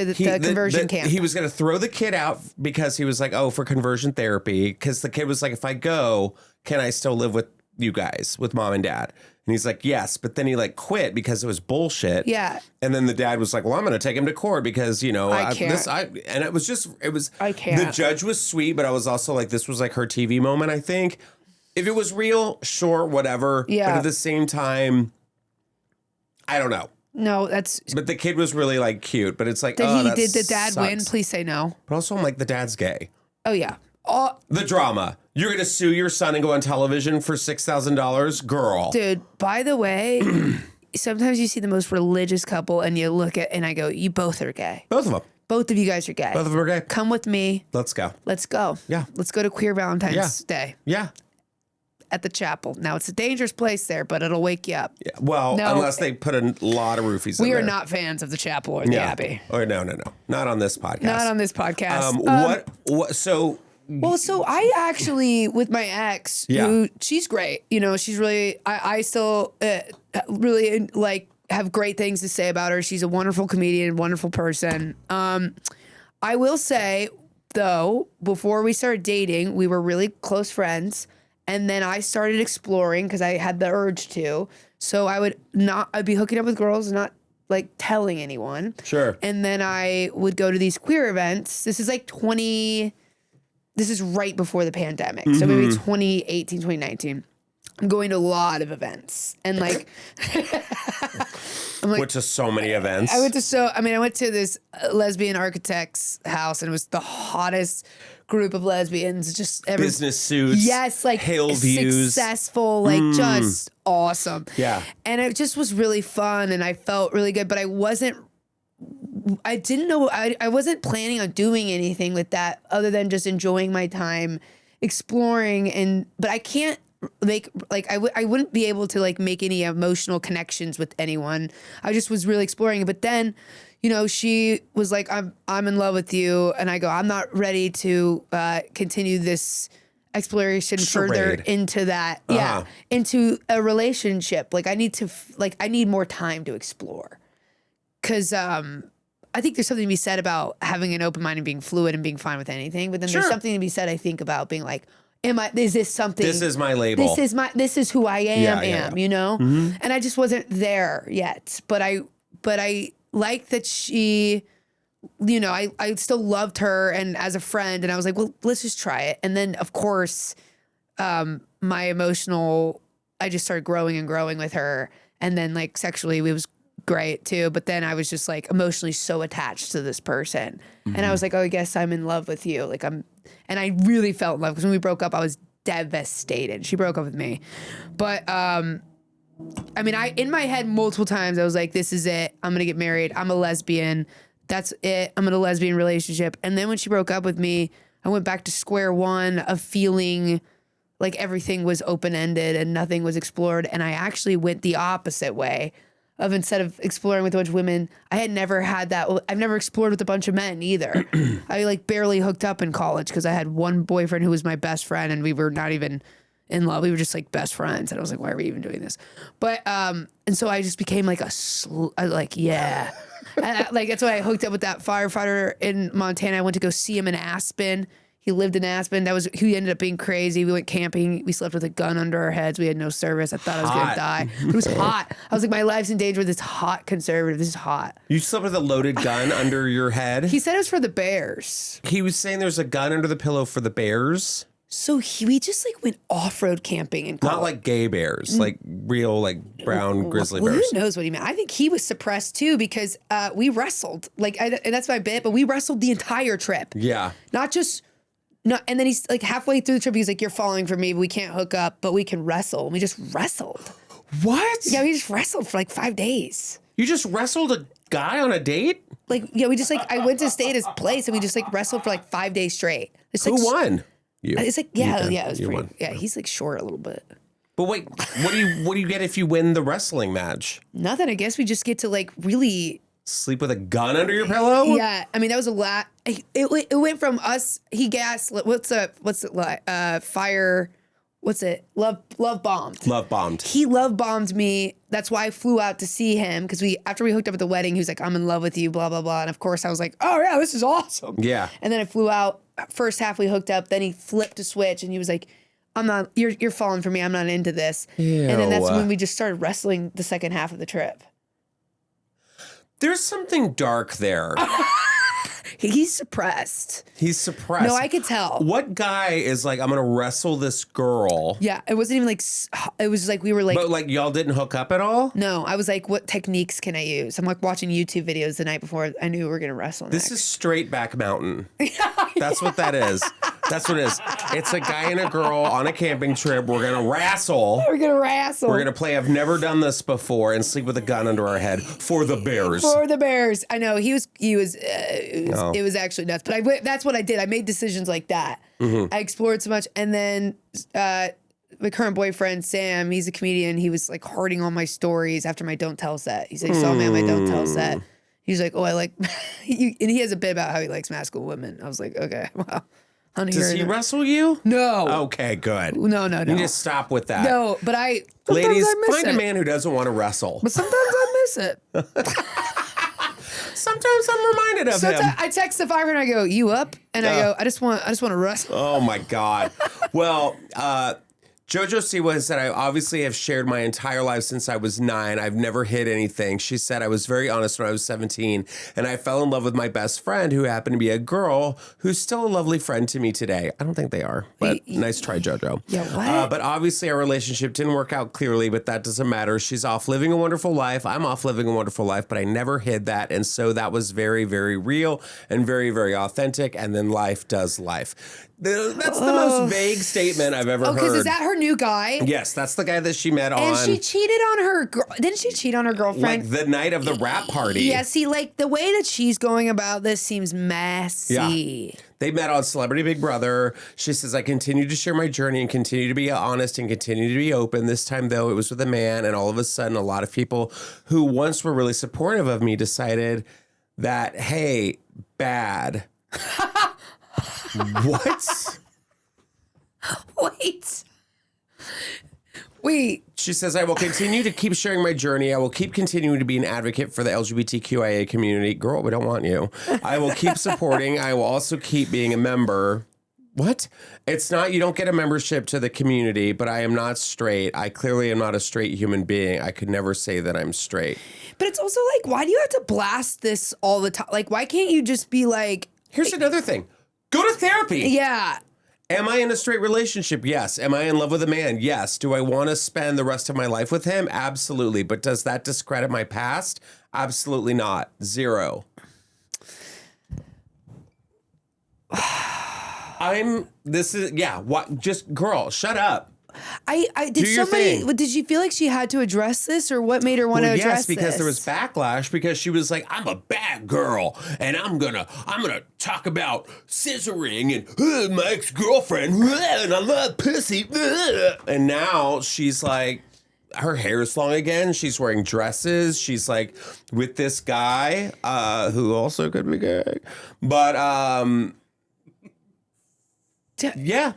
the conversion camp. He was going to throw the kid out because he was like, oh, for conversion therapy. Because the kid was like, if I go, can I still live with you guys, with mom and dad? And he's like, yes. But then he quit because it was bullshit. Yeah. And then the dad was like, well, I'm going to take him to court because, I can't. And it was, I can't. The judge was sweet, but I was also like, this was her TV moment, I think. If it was real, sure, whatever. Yeah. But at the same time, I don't know. No, that's. But the kid was really cute. But it's like, did the dad sucks. win? Please say no. But also, I'm like, the dad's gay. Oh yeah. The drama. You're going to sue your son and go on television for $6,000? Girl. Dude, by the way, sometimes you see the most religious couple and you look at, and I go, you both are gay. Both of them. Both of you guys are gay. Both of them are gay. Come with me. Let's go. Let's go. Yeah. Let's go to Queer Valentine's Day. Yeah. At the chapel. Now, it's a dangerous place there, but it'll wake you up. Yeah. Well, unless they put a lot of roofies in there. We are not fans of the chapel or the Abbey. Or no. Not on this podcast. Not on this podcast. Well, so I actually, with my ex, who she's great. You know, she's really, I still really have great things to say about her. She's a wonderful comedian, wonderful person. I will say, though, before we started dating, we were really close friends. And then I started exploring because I had the urge to. So I'd be hooking up with girls, not telling anyone. Sure. And then I would go to these queer events. This is this is right before the pandemic. So maybe 2018, 2019. I'm going to a lot of events. And I'm went to so many events. I went to this lesbian architect's house, and it was the hottest group of lesbians. Just business suits. Yes, hail views. Successful, just awesome. Yeah. And it just was really fun, and I felt really good, but I didn't know, I wasn't planning on doing anything with that other than just enjoying my time exploring. But I can't I wouldn't be able to like make any emotional connections with anyone. I just was really exploring it. But then, you know, she was like, I'm in love with you. And I go, I'm not ready to continue this exploration further into that. Yeah. Into a relationship. Like I need more time to explore. Cause I think there's something to be said about having an open mind and being fluid and being fine with anything. But then there's something to be said, I think, about being like, is this something? This is my label. This is who I am, you know? Mm-hmm. And I just wasn't there yet. But I like that she, you know, I still loved her and as a friend, and I was like, well, let's just try it. And then of course, I just started growing and growing with her. And then like sexually, it was great too, but then I was just like emotionally so attached to this person, and I was like, oh, I guess I'm in love with you. And I really felt in love, because when we broke up, I was devastated. She broke up with me, but I mean, in my head multiple times, I was like, this is it. I'm gonna get married. I'm a lesbian. That's it. I'm in a lesbian relationship. And then when she broke up with me, I went back to square one of feeling like everything was open-ended and nothing was explored, and I actually went the opposite way. Of instead of exploring with a bunch of women, I had never had that. I've never explored with a bunch of men either. I like barely hooked up in college because I had one boyfriend who was my best friend, and we were not even in love. We were just like best friends. And I was like, why are we even doing this? But, and so I just became like yeah. And like, that's why I hooked up with that firefighter in Montana. I went to go see him in Aspen. He lived in Aspen. He ended up being crazy. We went camping. We slept with a gun under our heads. We had no service. I thought I was going to die. It was hot. I was like, my life's in danger with this hot conservative. This is hot. You slept with a loaded gun under your head? He said it was for the bears. He was saying there's a gun under the pillow for the bears? So we just like went off-road camping in college. Not like gay bears, like real like brown grizzly bears. Who knows what he meant? I think he was suppressed too, because we wrestled. And that's my bit, but we wrestled the entire trip. Yeah. Not just... No, and then he's like halfway through the trip, he's like, you're falling for me. We can't hook up, but we can wrestle. And we just wrestled. What? Yeah, we just wrestled for like 5 days. You just wrestled a guy on a date? Like, yeah, we just like, I went to stay at his place, and we just like wrestled for like 5 days straight. It's like, who won? You. It's like, yeah, it was pretty, won. yeah, he's like short a little bit. But wait, what do you get if you win the wrestling match? Nothing. I guess we just get to like really... Sleep with a gun under your pillow? Yeah, I mean, that was a lot. It went from us. He gaslit. What's it like? Fire. What's it? Love bombed. Love bombed. He love bombed me. That's why I flew out to see him, because after we hooked up at the wedding, he was like, "I'm in love with you," blah blah blah. And of course, I was like, "Oh yeah, this is awesome." Yeah. And then I flew out. First half we hooked up. Then he flipped a switch, and he was like, "I'm not. You're falling for me. I'm not into this." Ew. And then that's when we just started wrestling the second half of the trip. There's something dark there. He's suppressed. He's suppressed. No, I could tell. What guy is like, I'm going to wrestle this girl? Yeah, it wasn't even like, it was like we were like. But like y'all didn't hook up at all? No, I was like, what techniques can I use? I'm like watching YouTube videos the night before I knew we were going to wrestle next. This is straight back mountain. That's what that is. That's what it is. It's a guy and a girl on a camping trip. We're going to wrestle. We're going to wrestle. We're going to play I've never done this before and sleep with a gun under our head for the bears. For the bears. I know. It was actually nuts. But that's what I did. I made decisions like that. Mm-hmm. I explored so much. And then my current boyfriend, Sam, he's a comedian. He was like hearting all my stories after my Don't Tell set. He said, he saw me on my Don't Tell set. He's like, oh, I like, and he has a bit about how he likes masculine women. I was like, okay, well. Does he wrestle you? No. Okay, good. No. You just stop with that. No, but ladies, I find a man who doesn't want to wrestle. But sometimes I miss it. Sometimes I'm reminded of him. I text the fireman and I go, you up? And I go, I just want to wrestle. Oh my God. Well, Jojo Siwa said, I obviously have shared my entire life since I was 9. I've never hid anything. She said, I was very honest when I was 17, and I fell in love with my best friend, who happened to be a girl who's still a lovely friend to me today. I don't think they are, but nice try, Jojo. Yeah, what? But obviously our relationship didn't work out clearly, but that doesn't matter. She's off living a wonderful life. I'm off living a wonderful life, but I never hid that. And so that was very, very real and very, very authentic. And then life does life. That's the most vague statement I've ever heard. Because is that her new guy? Yes, that's the guy that she met on. And she cheated on her. Didn't she cheat on her girlfriend? Like the night of the rap party. Yeah, see, like the way that she's going about this seems messy. Yeah. They met on Celebrity Big Brother. She says, I continue to share my journey and continue to be honest and continue to be open. This time, though, it was with a man. And all of a sudden, a lot of people who once were really supportive of me decided that, hey, bad. What? Wait. She says, I will continue to keep sharing my journey. I will keep continuing to be an advocate for the LGBTQIA community. Girl, we don't want you. I will keep supporting. I will also keep being a member. What? It's not, you don't get a membership to the community, but I am not straight. I clearly am not a straight human being. I could never say that I'm straight. But it's also like, why do you have to blast this all the time? Like, why can't you just be like... Here's another thing. Go to therapy. Yeah. Am I in a straight relationship? Yes. Am I in love with a man? Yes. Do I want to spend the rest of my life with him? Absolutely. But does that discredit my past? Absolutely not. Zero. Just girl, shut up. Did she feel like she had to address this, or what made her want to address this? Yes, because there was backlash, because she was like, I'm a bad girl and I'm gonna talk about scissoring and my ex-girlfriend and I love pussy. And now she's like, her hair is long again. She's wearing dresses. She's like with this guy who also could be gay. But yeah.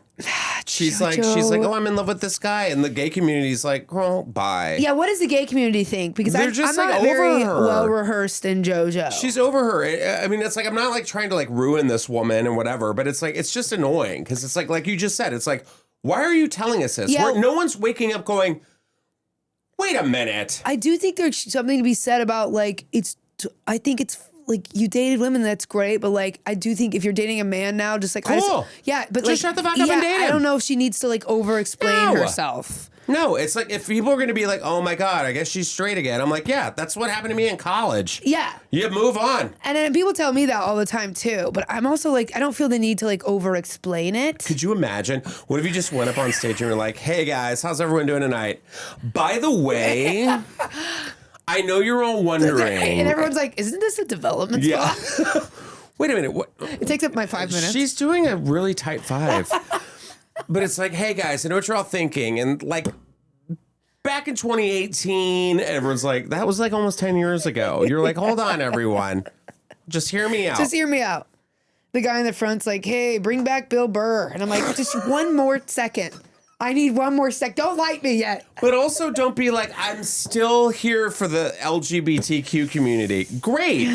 She's like, oh, I'm in love with this guy. And the gay community's like, girl, bye. Yeah, what does the gay community think? Because I'm just not like very over her. well-rehearsed in JoJo. She's over her. I mean, it's like, I'm not like trying to like ruin this woman and whatever, but it's like, it's just annoying. Because it's like you just said, it's like, why are you telling us this? Yeah. No one's waking up going, wait a minute. I do think there's something to be said about like, I think it's like, you dated women, that's great, but like, I do think if you're dating a man now, just like, cool. But just shut the fuck up and date him. I don't know if she needs to like over-explain herself. No, it's like, if people are going to be like, oh my God, I guess she's straight again. I'm like, yeah, that's what happened to me in college. Yeah. You move on. And then people tell me that all the time too, but I'm also like, I don't feel the need to like over-explain it. Could you imagine? What if you just went up on stage and were like, hey guys, how's everyone doing tonight? By the way... I know you're all wondering. And everyone's like, isn't this a development spot? Wait a minute. What? It takes up my 5 minutes. She's doing a really tight 5. But it's like, hey guys, I know what you're all thinking. And like back in 2018, everyone's like, that was like almost 10 years ago. You're like, hold on, everyone. Just hear me out. Just hear me out. The guy in the front's like, hey, bring back Bill Burr. And I'm like, just one more second. I need one more sec. Don't light me yet. But also don't be like, I'm still here for the LGBTQ community. Great.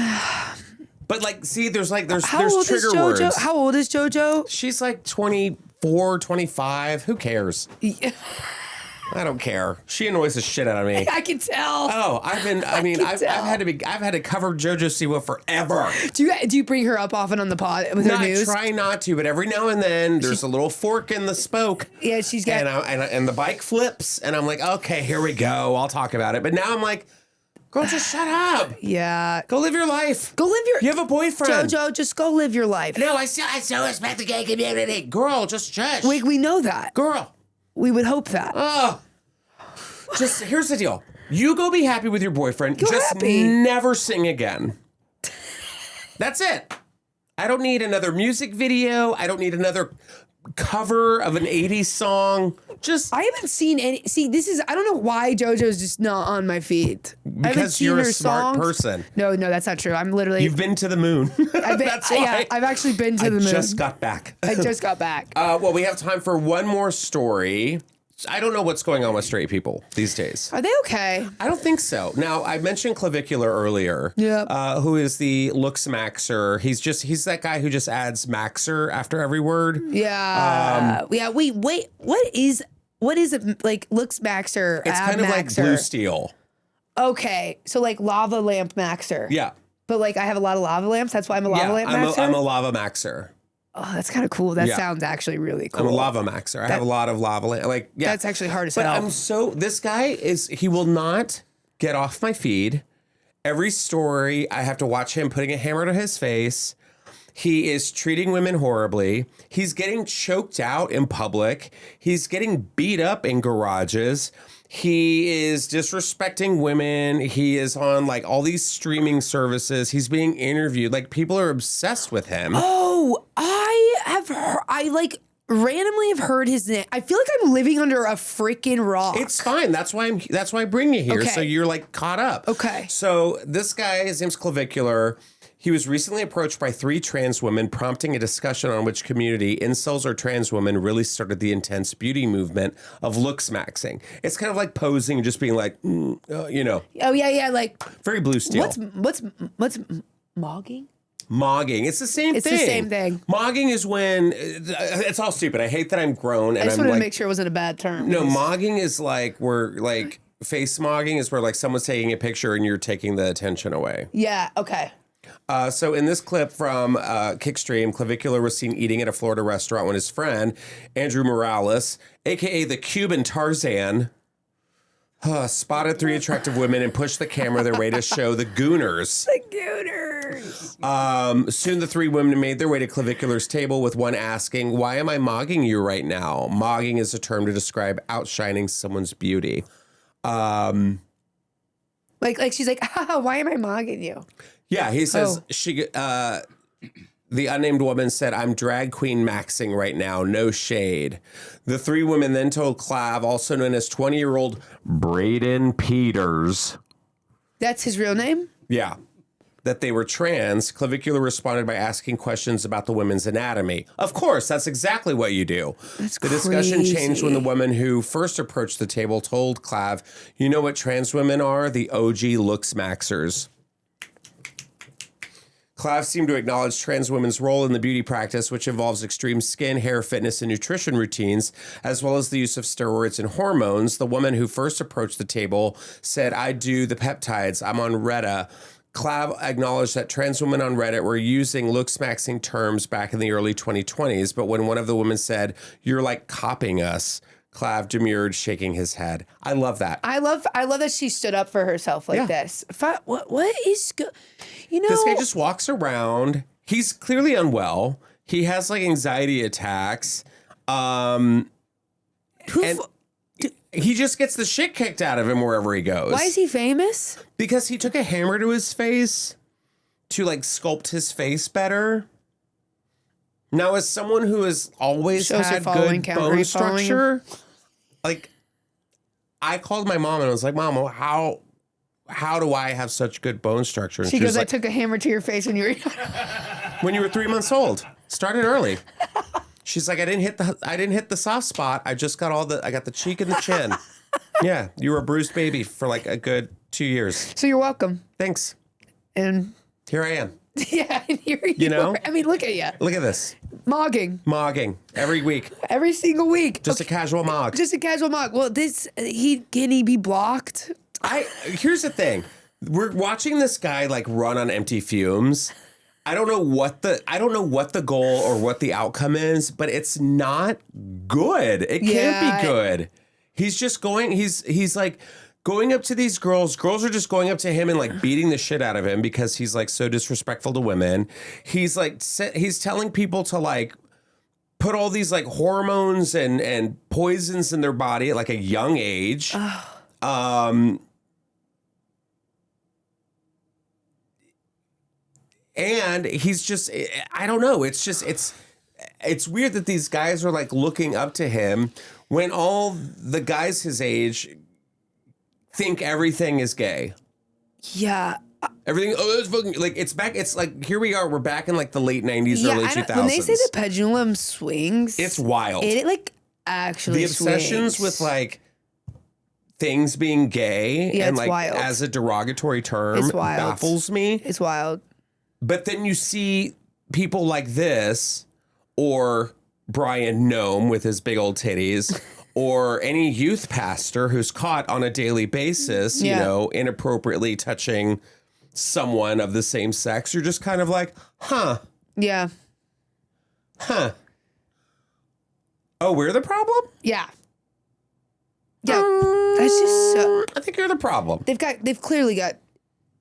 But like, see, there's trigger words. How old is JoJo? She's like 24, 25. Who cares? Yeah. I don't care. She annoys the shit out of me. I can tell. Oh, I've had to cover Jojo Siwa forever. Do you bring her up often on the pod with her news? I try not to, but every now and then there's a little fork in the spoke. Yeah, she's got and the bike flips, and I'm like, okay, here we go. I'll talk about it. But now I'm like, girl, just shut up. Yeah. Go live your life. You have a boyfriend. JoJo, just go live your life. No, I so respect the gay community. Girl, just shush. We know that. Girl. We would hope that. Oh. Just, here's the deal. You go be happy with your boyfriend. Happy. Never sing again. That's it. I don't need another music video. I don't need another cover of an 80s song. I haven't seen any. See, I don't know why JoJo's just not on my feed. Because you're a smart person. No, that's not true. I'm literally. You've been to the moon. That's why. Yeah, I've actually been to the moon. I just got back. Well, we have time for one more story. I don't know what's going on with straight people these days. Are they okay? I don't think so. Now, I mentioned Clavicular earlier. Yeah. Who is the Looksmaxxer. He's that guy who just adds maxer after every word. Yeah. Wait. What is it like Looksmaxxer? It's kind of like Blue Steel. Okay. So like lava lamp maxer. Yeah. But like I have a lot of lava lamps. That's why I'm a lava lamp maxer. I'm a lava maxer. Oh, that's kind of cool. That sounds actually really cool. I'm a lava maxer. I have a lot of lava. That's actually hard as hell. But this guy he will not get off my feed. Every story, I have to watch him putting a hammer to his face. He is treating women horribly. He's getting choked out in public. He's getting beat up in garages. He is disrespecting women. He is on like all these streaming services. He's being interviewed. Like people are obsessed with him. Oh, I I like randomly have heard his name. I feel like I'm living under a freaking rock. It's fine. That's why I bring you here. Okay. So you're like caught up. Okay. So this guy, his name's Clavicular. He was recently approached by 3 trans women, prompting a discussion on which community, incels or trans women, really started the intense beauty movement of Looksmaxxing. It's kind of like posing and just being like, you know. Oh yeah, like very Blue Steel. What's mogging? Mogging. It's the same thing. It's the same thing. Mogging is when it's all stupid. I hate that I'm grown and I just I'm wanted like, to make sure it wasn't a bad term. No, mogging is like face mogging is where like someone's taking a picture and you're taking the attention away. Yeah. Okay. So in this clip from Kickstream, Clavicular was seen eating at a Florida restaurant when his friend, Andrew Morales, a.k.a. the Cuban Tarzan, spotted 3 attractive women and pushed the camera their way to show the Gooners. The Gooners. Soon the 3 women made their way to Clavicular's table, with one asking, "Why am I mogging you right now?" Mogging is a term to describe outshining someone's beauty. Like she's like, why am I mogging you? Yeah, he says the unnamed woman said, "I'm drag queen maxing right now, no shade." The 3 women then told Clav, also known as 20-year-old Braden Peters. That's his real name? Yeah. That they were trans. Clavicular responded by asking questions about the women's anatomy. Of course, that's exactly what you do. That's the discussion changed when the woman who first approached the table told Clav, "You know what trans women are? The OG Looksmaxxers." Clav seemed to acknowledge trans women's role in the beauty practice, which involves extreme skin, hair, fitness, and nutrition routines, as well as the use of steroids and hormones. The woman who first approached the table said, "I do the peptides. I'm on Reddit." Clav acknowledged that trans women on Reddit were using Looksmaxxing terms back in the early 2020s, but when one of the women said, "You're like copying us," Clav demurred, shaking his head. I love that. I love that she stood up for herself like this. What is you know? This guy just walks around. He's clearly unwell. He has like anxiety attacks. And he just gets the shit kicked out of him wherever he goes. Why is he famous? Because he took a hammer to his face to like sculpt his face better. Now, as someone who has always had good bone structure, like I called my mom and I was like, "Mom, how do I have such good bone structure?" And she goes, like, "I took a hammer to your face when you were when you were 3 months old. Started early." She's like, I didn't hit the soft spot. I just got I got the cheek and the chin." Yeah, you were a bruised baby for like a good 2 years. So you're welcome. Thanks. And here I am. Yeah, and here you know. I mean, look at you. Look at this. Mogging every week. Every single week. Just a casual mog. Just a casual mog. Well, can he be blocked? Here's the thing. We're watching this guy like run on empty fumes. I don't know what the goal or what the outcome is, but it's not good. It can't be good. He's just going. He's like going up to these girls. Girls are just going up to him and like beating the shit out of him because he's like so disrespectful to women. He's like he's telling people to like put all these like hormones and poisons in their body at like a young age. And he's just, I don't know. It's just, it's weird that these guys are like looking up to him when all the guys his age think everything is gay. Yeah. Everything, it's fucking, like, it's back, it's like, here we are, we're back in like the late 90s, early 2000s. When they say the pendulum swings. It's wild. It like actually the obsessions swings. with like things being gay and like wild. as a derogatory term baffles me. It's wild. But then you see people like this, or Brian Gnome with his big old titties, or any youth pastor who's caught on a daily basis, you know, inappropriately touching someone of the same sex. You're just kind of like, huh. Yeah. Huh. Oh, we're the problem? Yeah. Yeah. That's just so. I think you're the problem. They've clearly got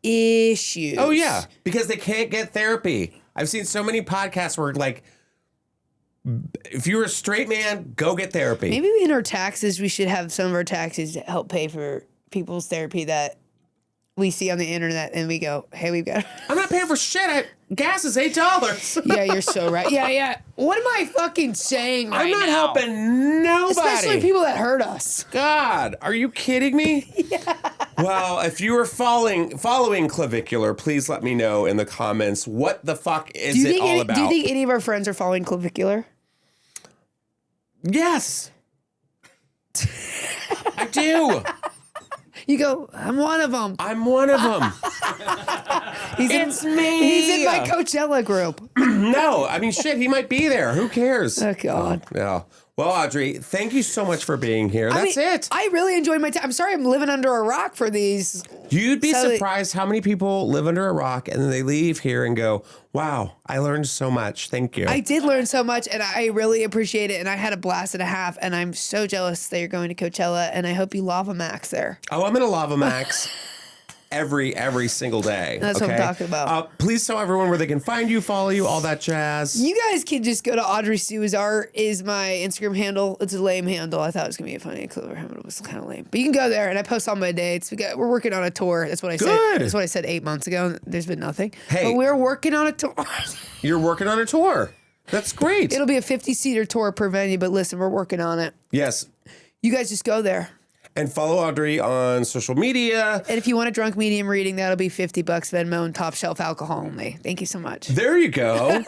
issues. Oh, yeah. Because they can't get therapy. I've seen so many podcasts where, like, if you're a straight man, go get therapy. Maybe in our taxes, we should have some of our taxes help pay for people's therapy that we see on the internet and we go, hey, we've got. I'm not paying for shit. gas is $8. Yeah, you're so right. Yeah. What am I fucking saying right now? I'm not helping nobody. Especially people that hurt us. God, are you kidding me? Yeah. Well, if you are following Clavicular, please let me know in the comments what the fuck is it all about. Do you think any of our friends are following Clavicular? Yes. I do. You go, I'm one of them. I'm one of them. It's me. He's in my Coachella group. No, I mean, shit, he might be there. Who cares? Oh, God. Yeah. Well, Audrey, thank you so much for being here. That's it. I really enjoyed my time. I'm sorry I'm living under a rock for these. You'd be surprised how many people live under a rock and then they leave here and go, wow, I learned so much. Thank you. I did learn so much and I really appreciate it. And I had a blast and a half. And I'm so jealous that you're going to Coachella. And I hope you Lava Max there. Oh, I'm going to Lava Max. Every single day. That's what I'm talking about. Please tell everyone where they can find you, follow you, all that jazz. You guys can just go to Audrey Stewart Art is my Instagram handle. It's a lame handle. I thought it was going to be a funny, clever handle. It was kind of lame. But you can go there and I post all my dates. We're working on a tour. That's what I said. That's what I said 8 months ago. There's been nothing. Hey. But we're working on a tour. You're working on a tour. That's great. It'll be a 50-seater tour per venue. But listen, we're working on it. Yes. You guys just go there. And follow Audrey on social media. And if you want a drunk medium reading, that'll be $50 Venmo and top shelf alcohol only. Thank you so much. There you go.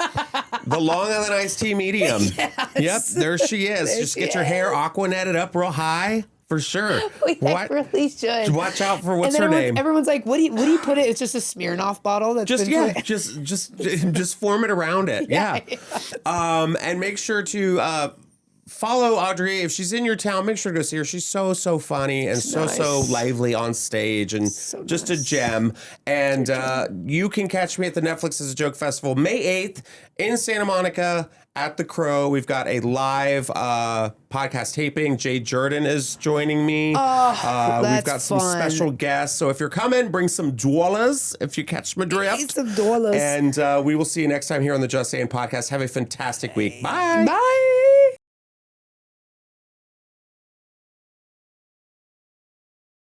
The Long Island iced tea medium. Yes. Yep, there she is. Just get your hair aqua netted up real high for sure. We really should. Watch out for what's her name. Everyone's like, what do you put it? It's just a Smirnoff bottle. That's just form it around it. Yeah. And make sure to follow Audrey. If she's in your town, make sure to go see her. She's so funny and so lively on stage and just a gem. And you can catch me at the Netflix as a Joke Festival May 8th in Santa Monica at the Crow. We've got a live podcast taping. Jay Jordan is joining me. We've got some special guests. So if you're coming, bring some dollars if you catch my drift. Some dollars. And we will see you next time here on the Just Saying podcast. Have a fantastic week. Bye. Bye.